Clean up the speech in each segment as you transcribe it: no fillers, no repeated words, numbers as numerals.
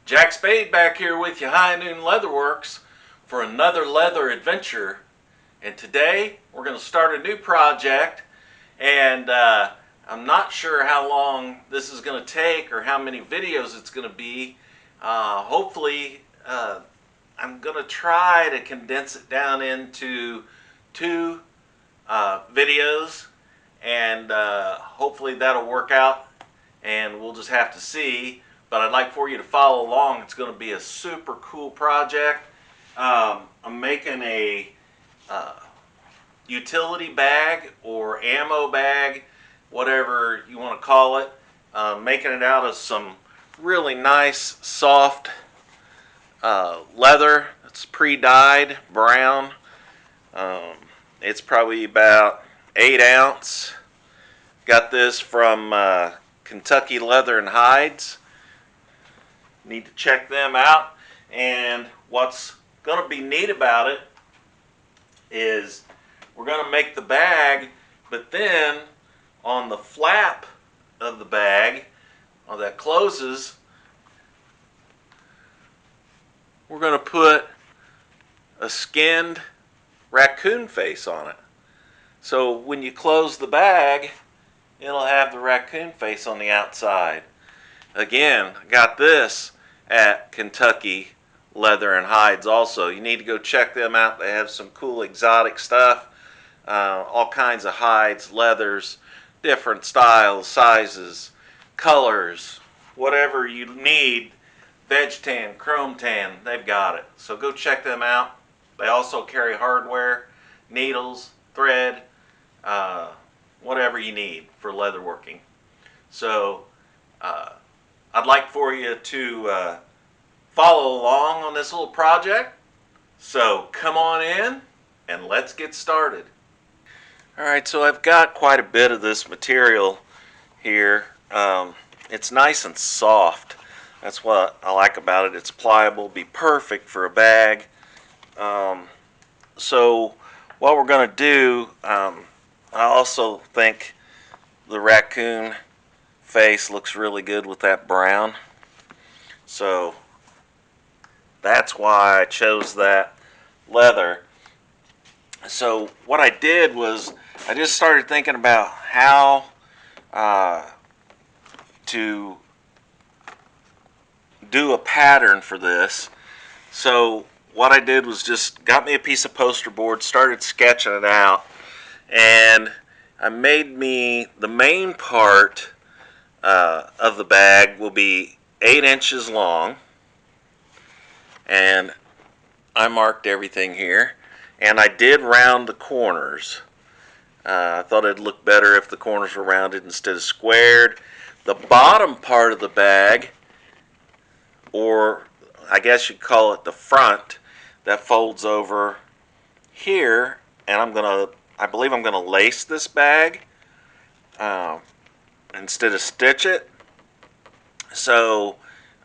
Jack Spade back here with you, High Noon Leatherworks, for another leather adventure. And today we're going to start a new project, and I'm not sure how long this is going to take or how many videos it's going to be. Hopefully I'm going to try to condense it down into two videos, and hopefully that'll work out, and we'll just have to see. But I'd like for you to follow along. It's going to be a super cool project. I'm making a utility bag or ammo bag, whatever you want to call it. Making it out of some really nice soft leather. It's pre-dyed brown. It's probably about 8 ounce. Got this from Kentucky Leather and Hides. Need to check them out. And what's going to be neat about it is we're going to make the bag, but then on the flap of the bag that closes, we're going to put a skinned raccoon face on it. So when you close the bag, it'll have the raccoon face on the outside. Again, I got this at Kentucky Leather and Hides also. You need to go check them out. They have some cool exotic stuff. All kinds of hides, leathers, different styles, sizes, colors, whatever you need. Veg tan, chrome tan, they've got it. So go check them out. They also carry hardware, needles, thread, whatever you need for leatherworking. So I'd like for you to follow along on this little project. So come on in and let's get started. Alright, so I've got quite a bit of this material here. It's nice and soft. That's what I like about it. It's pliable, be perfect for a bag. So what we're going to do, I also think the raccoon face looks really good with that brown. So that's why I chose that leather. So what I did was I just started thinking about how to do a pattern for this. So what I did was just got me a piece of poster board, started sketching it out, and I made me the main part of the bag will be 8 inches long, and I marked everything here, and I did round the corners. I thought it'd look better if the corners were rounded instead of squared. The bottom part of the bag, or I guess you'd call it the front, that folds over here, and I believe I'm gonna lace this bag instead of stitch it. So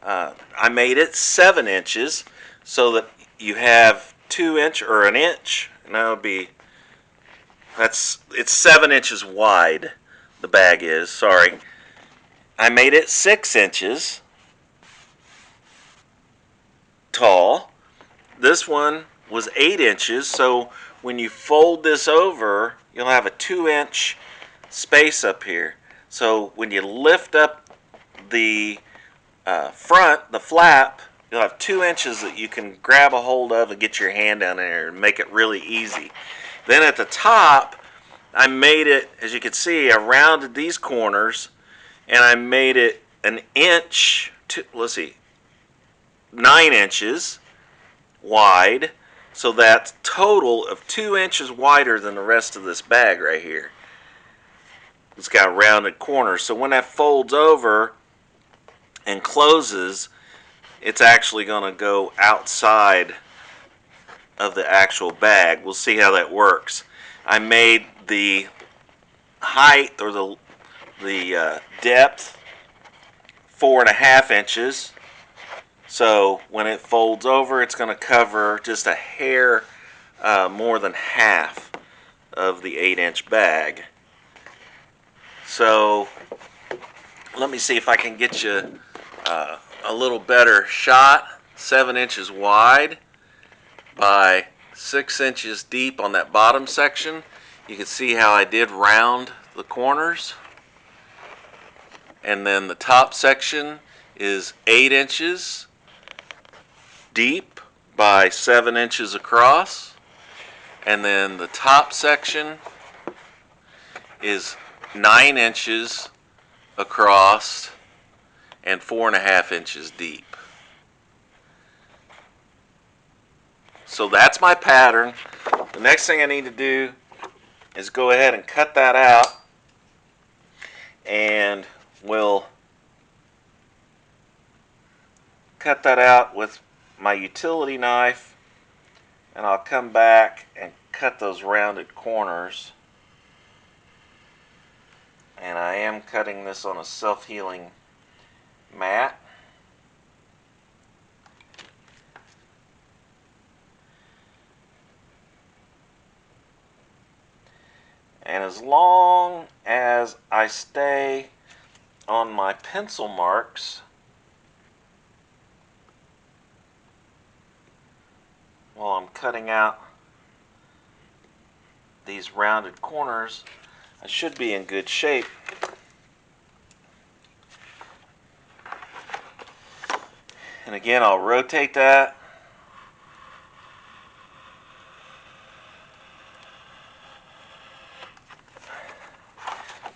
I made it 7 inches so that you have 2 inch or an inch, and that would be, it's 7 inches wide, the bag is, sorry. I made it 6 inches tall. This one was 8 inches, so when you fold this over, you'll have a 2-inch space up here. So when you lift up the front, the flap, you'll have 2 inches that you can grab a hold of and get your hand down there and make it really easy. Then at the top, I made it, as you can see, I rounded these corners, and I made it an inch to, let's see, 9 inches wide, so that's total of 2 inches wider than the rest of this bag right here. It's got rounded corners, so when that folds over and closes, it's actually going to go outside of the actual bag. We'll see how that works. I made the height, or the depth, 4.5 inches. So when it folds over, it's going to cover just a hair more than half of the 8-inch bag. So let me see if I can get you a little better shot, 7 inches wide by 6 inches deep on that bottom section. You can see how I did round the corners. And then the top section is 8 inches deep by 7 inches across. And then the top section is 9 inches across and 4.5 inches deep. So that's my pattern. The next thing I need to do is go ahead and cut that out, and we'll cut that out with my utility knife, and I'll come back and cut those rounded corners. And I am cutting this on a self-healing mat. And as long as I stay on my pencil marks while I'm cutting out these rounded corners, I should be in good shape. And again, I'll rotate that.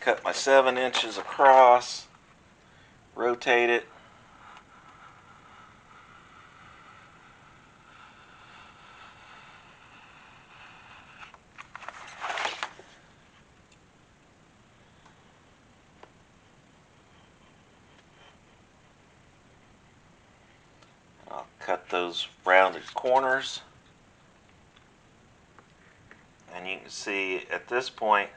Cut my 7 inches across, rotate it. I'll cut those rounded corners. And you can see at this point,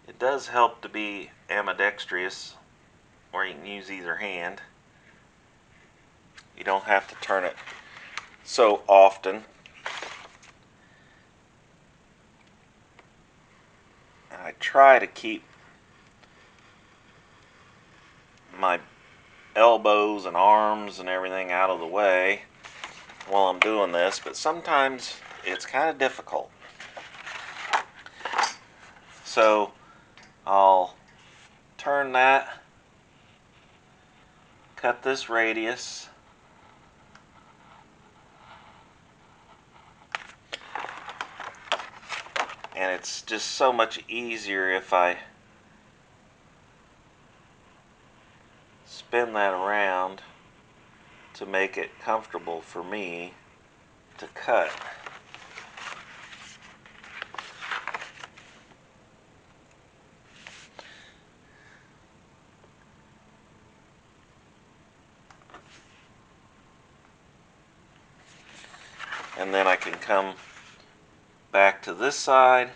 it does help to be ambidextrous, or you can use either hand. You don't have to turn it so often. And I try to keep my elbows and arms and everything out of the way while I'm doing this, but sometimes it's kind of difficult. So I'll turn that, cut this radius, and it's just so much easier if I spin that around to make it comfortable for me to cut. And then I can come back to this side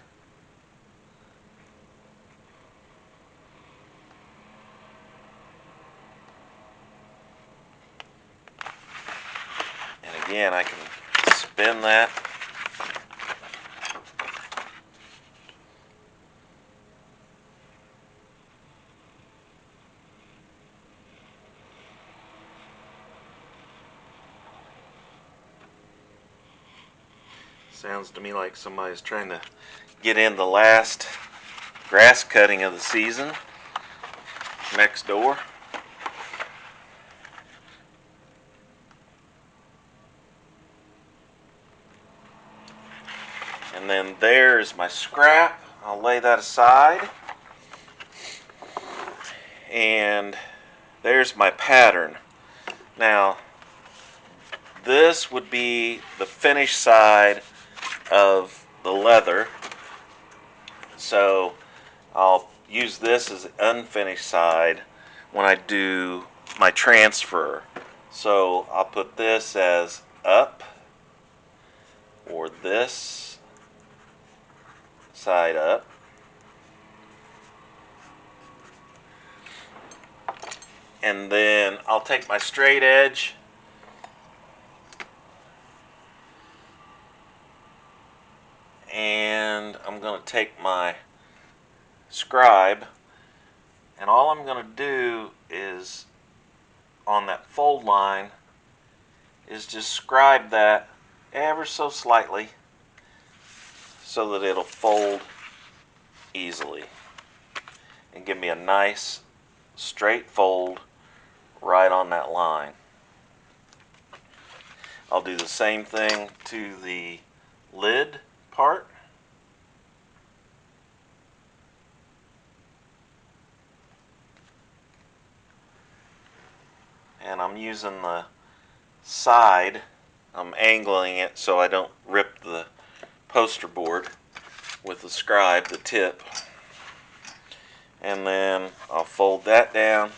and again I can spin that. Sounds to me like somebody's trying to get in the last grass cutting of the season next door. And then there's my scrap. I'll lay that aside. And there's my pattern. Now, this would be the finished side of the leather. So I'll use this as the unfinished side when I do my transfer. So I'll put this as up, or this side up. And then I'll take my straight edge and I'm going to take my scribe, and all I'm going to do is on that fold line is just scribe that ever so slightly so that it'll fold easily and give me a nice straight fold right on that line. I'll do the same thing to the lid part. And I'm using the side, I'm angling it so I don't rip the poster board with the scribe, the tip. And then I'll fold that down.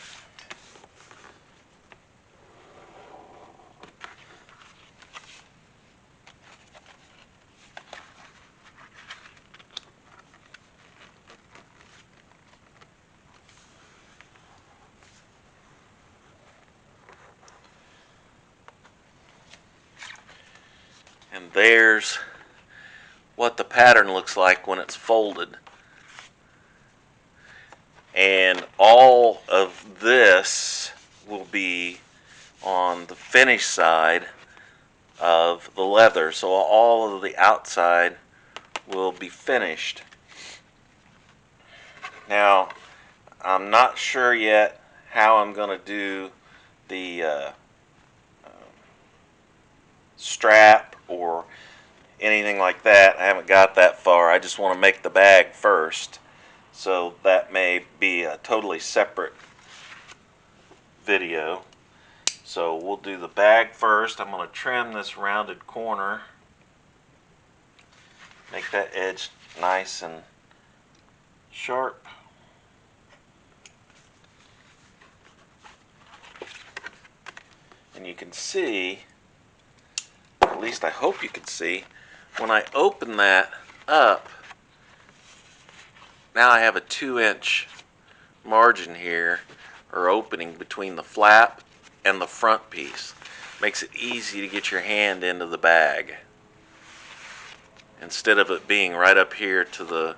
And there's what the pattern looks like when it's folded. And all of this will be on the finished side of the leather. So all of the outside will be finished. Now, I'm not sure yet how I'm going to do the strap or anything like that. I haven't got that far. I just want to make the bag first. So that may be a totally separate video. So we'll do the bag first. I'm going to trim this rounded corner. Make that edge nice and sharp. And you can see, at least I hope you can see, when I open that up, now I have a 2-inch margin here, or opening between the flap and the front piece. Makes it easy to get your hand into the bag, instead of it being right up here to the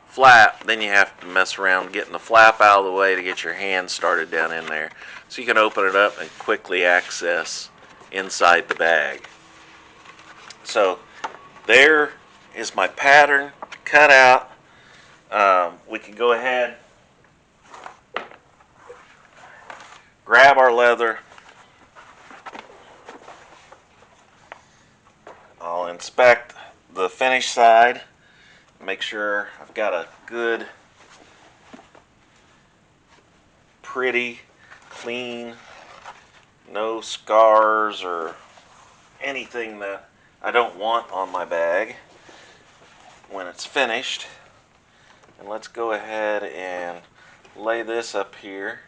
flap. Then you have to mess around getting the flap out of the way to get your hand started down in there. So you can open it up and quickly access inside the bag. So there is my pattern cut out. We can go ahead, grab our leather. I'll inspect the finished side, make sure I've got a good, pretty, clean, no scars or anything that I don't want on my bag when it's finished. And let's go ahead and lay this up here,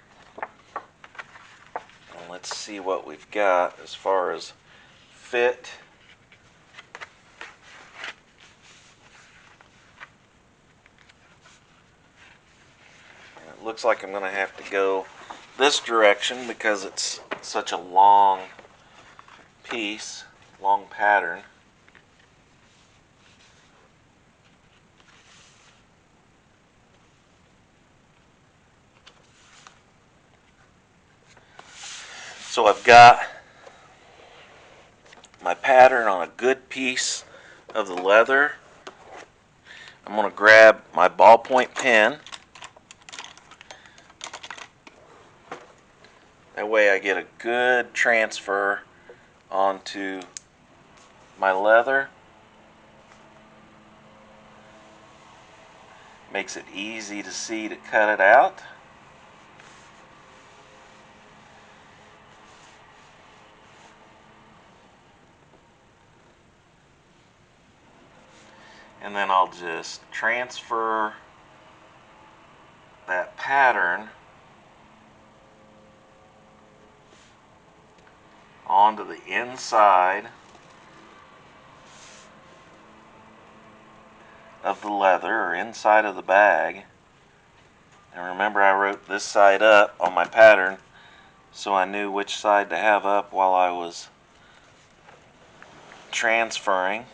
and let's see what we've got as far as fit. And it looks like I'm going to have to go this direction because it's such a long piece, long pattern. So I've got my pattern on a good piece of the leather. I'm going to grab my ballpoint pen. That way I get a good transfer onto my leather. Makes it easy to see to cut it out. And then I'll just transfer that pattern onto the inside of the leather, or inside of the bag. And remember, I wrote this side up on my pattern so I knew which side to have up while I was transferring.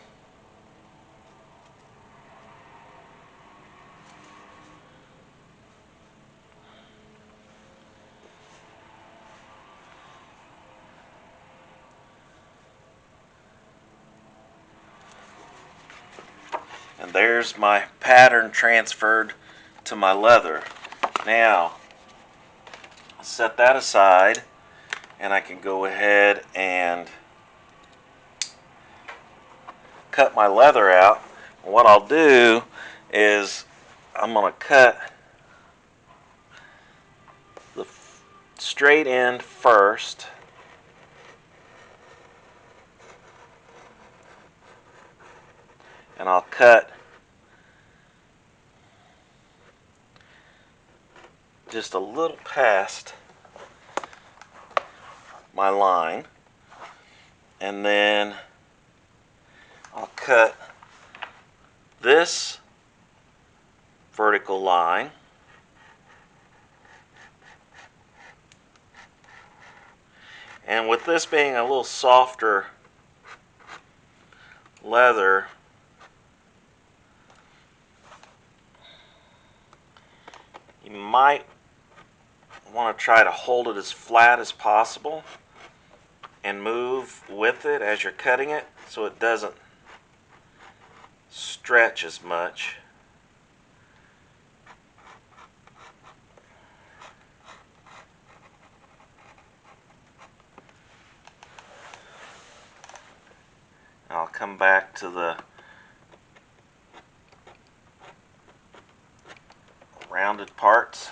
there's my pattern transferred to my leather. Now, I'll set that aside, and I can go ahead and cut my leather out. What I'll do is I'm going to cut the straight end first, and I'll cut just a little past my line, and then I'll cut this vertical line, and with this being a little softer leather, you might want to try to hold it as flat as possible and move with it as you're cutting it so it doesn't stretch as much. I'll come back to the rounded parts,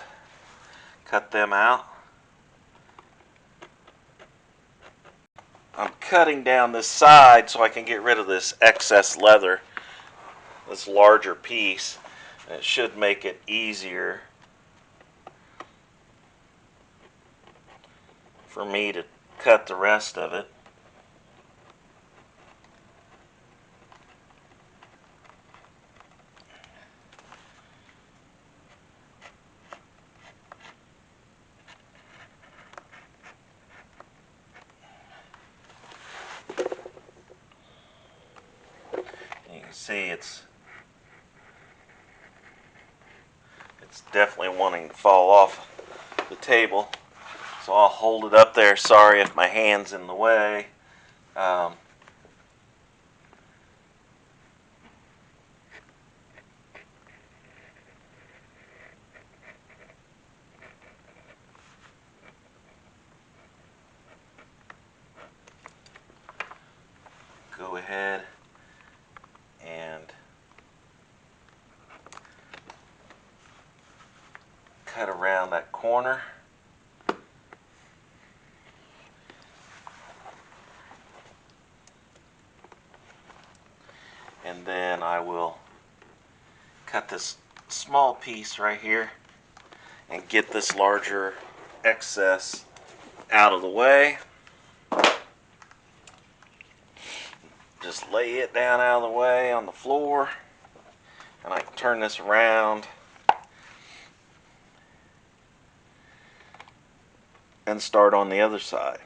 cut them out. I'm cutting down this side so I can get rid of this excess leather, this larger piece, and it should make it easier for me to cut the rest of it. You can see it's definitely wanting to fall off the table, so I'll hold it up there. Sorry if my hand's in the way. Go ahead and cut around that corner. And then I will cut this small piece right here and get this larger excess out of the way. Just lay it down out of the way on the floor, and I can turn this around and start on the other side.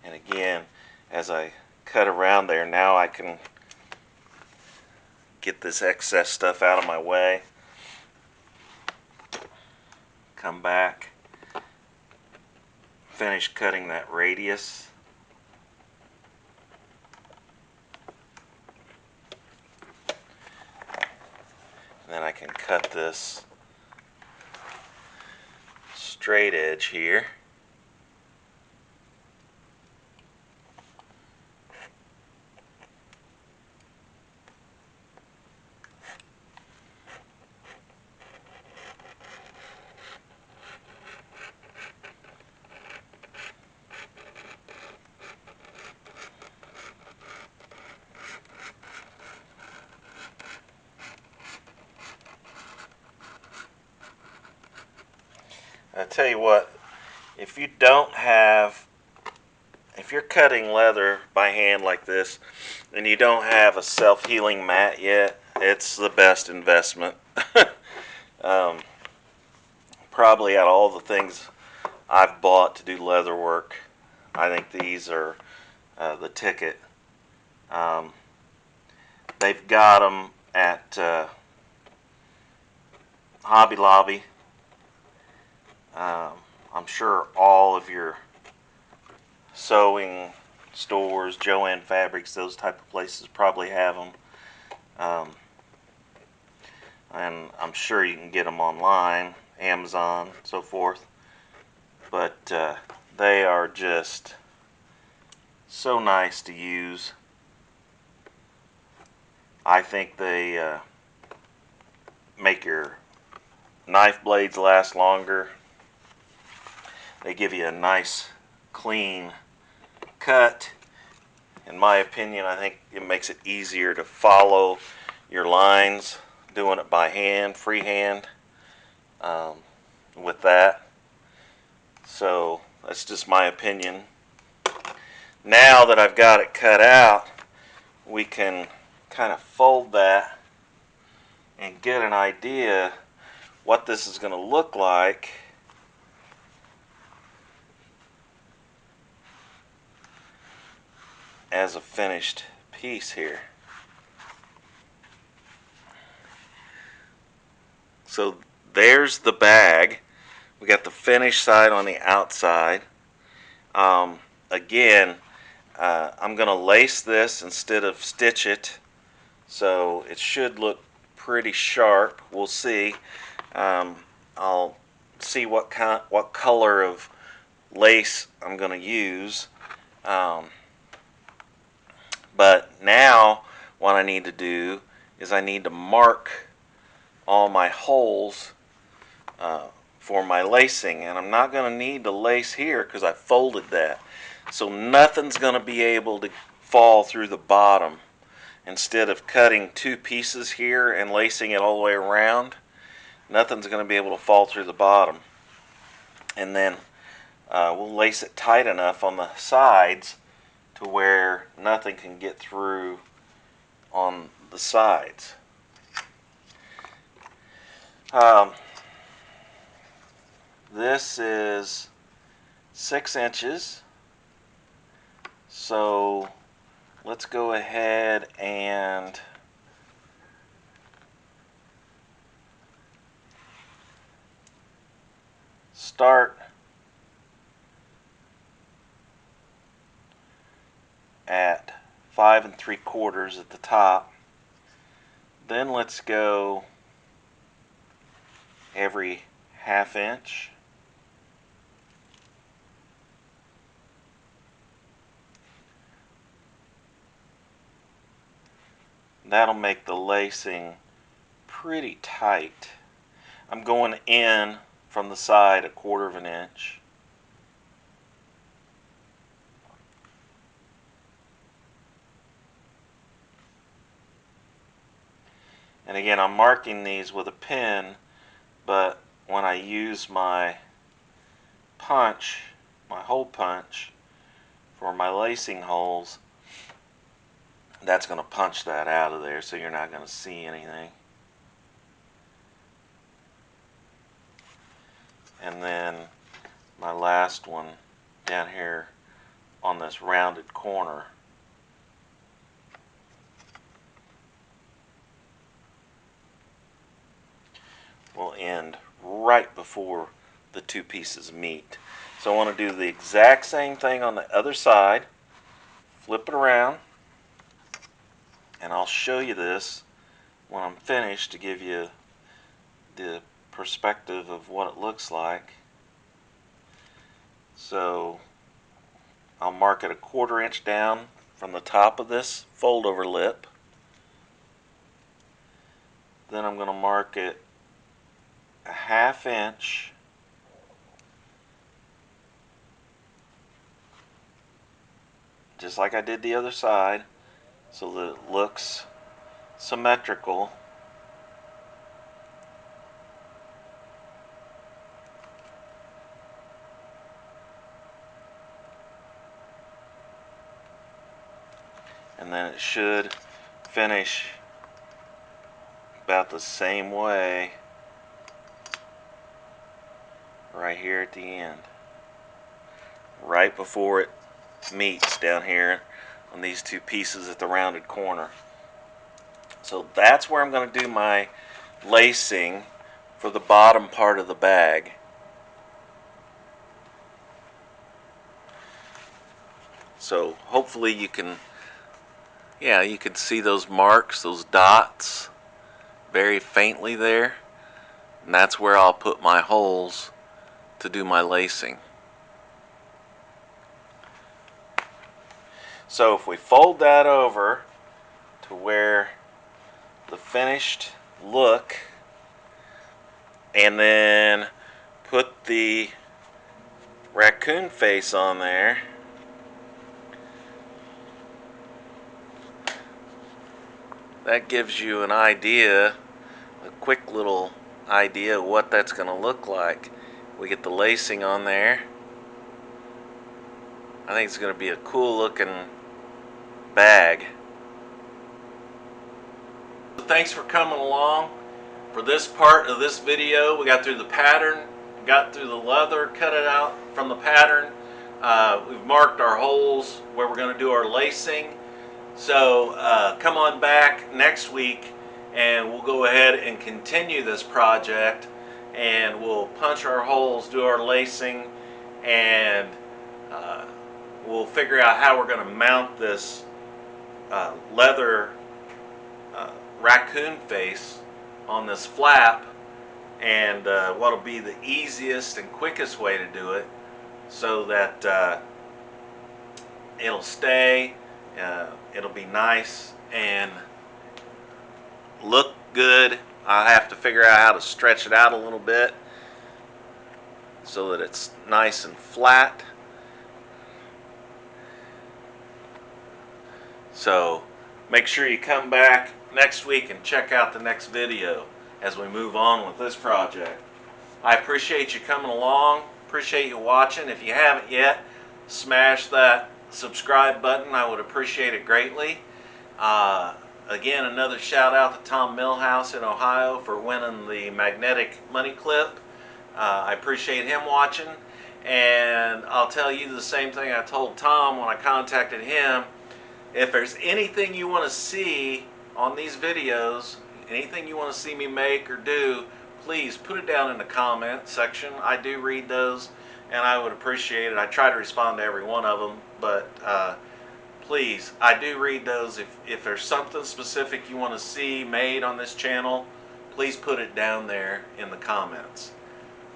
And again, as I cut around there, now I can get this excess stuff out of my way. Come back, finish cutting that radius. And then I can cut this straight edge here. I tell you what, if you don't have, if you're cutting leather by hand like this and you don't have a self-healing mat yet, it's the best investment. um, Probably out of all the things I've bought to do leather work, I think these are the ticket. they've got them at Hobby Lobby. I'm sure all of your sewing stores, Joann Fabrics, those type of places probably have them. And I'm sure you can get them online, Amazon, so forth. But they are just so nice to use. I think they make your knife blades last longer. They give you a nice, clean cut. In my opinion, I think it makes it easier to follow your lines doing it by hand, freehand, with that. So that's just my opinion. Now that I've got it cut out, we can kind of fold that and get an idea what this is going to look like as a finished piece here. So there's the bag. We got the finished side on the outside. Again, I'm going to lace this instead of stitch it, so it should look pretty sharp. We'll see. I'll see what color of lace I'm going to use. But now what I need to do is I need to mark all my holes for my lacing, and I'm not going to need to lace here because I folded that, so nothing's going to be able to fall through the bottom. Instead of cutting two pieces here and lacing it all the way around, nothing's going to be able to fall through the bottom. And then we'll lace it tight enough on the sides to where nothing can get through on the sides. This is 6 inches, so let's go ahead and start at 5 3/4 at the top. Then let's go every 1/2 inch. That'll make the lacing pretty tight. I'm going in from the side 1/4 inch. And again, I'm marking these with a pen, but when I use my punch, my hole punch, for my lacing holes, that's going to punch that out of there, so you're not going to see anything. And then my last one down here on this rounded corner, will end right before the two pieces meet. So I want to do the exact same thing on the other side. Flip it around, and I'll show you this when I'm finished to give you the perspective of what it looks like. So I'll mark it 1/4 inch down from the top of this fold over lip. Then I'm going to mark it 1/2 inch just like I did the other side, so that it looks symmetrical. And then it should finish about the same way right here at the end, right before it meets down here on these two pieces at the rounded corner. So that's where I'm going to do my lacing for the bottom part of the bag. So hopefully you can, yeah, you can see those marks, those dots very faintly there. And that's where I'll put my holes to do my lacing. So if we fold that over to where the finished look, and then put the raccoon face on there, that gives you an idea, a quick little idea of what that's going to look like. We get the lacing on there. I think it's going to be a cool looking bag. Thanks for coming along for this part of this video. We got through the pattern, got through the leather, cut it out from the pattern. We've marked our holes where we're going to do our lacing. So come on back next week and we'll go ahead and continue this project, and we'll punch our holes, do our lacing, and we'll figure out how we're going to mount this leather raccoon face on this flap, and what'll be the easiest and quickest way to do it so that it'll stay, it'll be nice and look good. I'll have to figure out how to stretch it out a little bit so that it's nice and flat. So make sure you come back next week and check out the next video as we move on with this project. I appreciate you coming along, appreciate you watching. If you haven't yet, smash that subscribe button. I would appreciate it greatly. Again, another shout out to Tom Millhouse in Ohio for winning the magnetic money clip. I appreciate him watching, and I'll tell you the same thing I told Tom when I contacted him. If there's anything you want to see on these videos, anything you want to see me make or do, please put it down in the comment section. I do read those, and I would appreciate it. I try to respond to every one of them, but please, I do read those. If there's something specific you want to see made on this channel, please put it down there in the comments.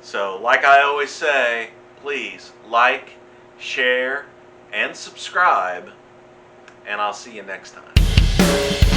So like I always say, please like, share, and subscribe, and I'll see you next time.